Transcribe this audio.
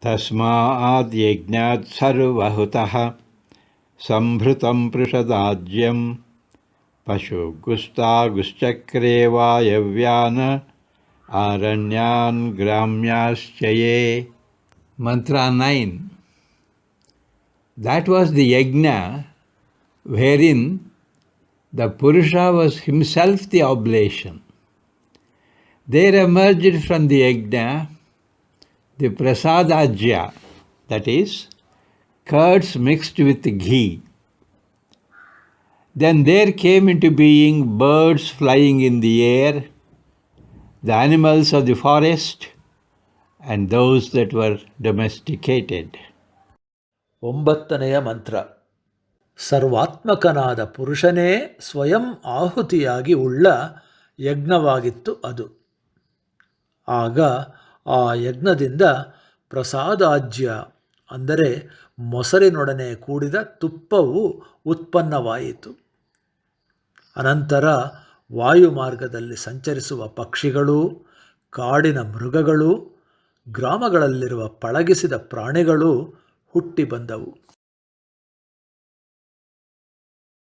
ತಸ್ಮಾದ್ ಯಜ್ಞಾತ್ ಸರ್ವಹುತಃ ಸಂಭೃತಂ ಪೃಷದಾಜ್ಯಂ ಪಶುಗುಸ್ತಾಗುಶ್ಚಕ್ರೇ ವಾಯವ್ಯಾನ್ ಆರಣ್ಯಾನ್ ಗ್ರಾಮ್ಯಾಶ್ಚಯೇ. ಮಂತ್ರ 9. That was the yajna wherein the Purusha was himself the oblation. There emerged from the yajna the prasadajya, that is, curds mixed with ghee. Then there came into being birds flying in the air, the animals of the forest, and those that were domesticated. 9ನೆಯ ಮಂತ್ರ. ಸರ್ವಾತ್ಮಕನಾದ ಪುರುಷನೇ ಸ್ವಯಂ ಆಹುತಿಯಾಗಿ ಉಳ್ಳ ಯಜ್ಞವಾಗಿತ್ತು ಅದು. ಆಗ ಆ ಯಜ್ಞದಿಂದ ಪ್ರಸಾದಾಜ್ಯ ಅಂದರೆ ಮೊಸರಿನೊಡನೆ ಕೂಡಿದ ತುಪ್ಪವು ಉತ್ಪನ್ನವಾಯಿತು. ಅನಂತರ ವಾಯುಮಾರ್ಗದಲ್ಲಿ ಸಂಚರಿಸುವ ಪಕ್ಷಿಗಳು, ಕಾಡಿನ ಮೃಗಗಳು, ಗ್ರಾಮಗಳಲ್ಲಿರುವ ಪಳಗಿಸಿದ ಪ್ರಾಣಿಗಳು ಹುಟ್ಟಿ ಬಂದವು.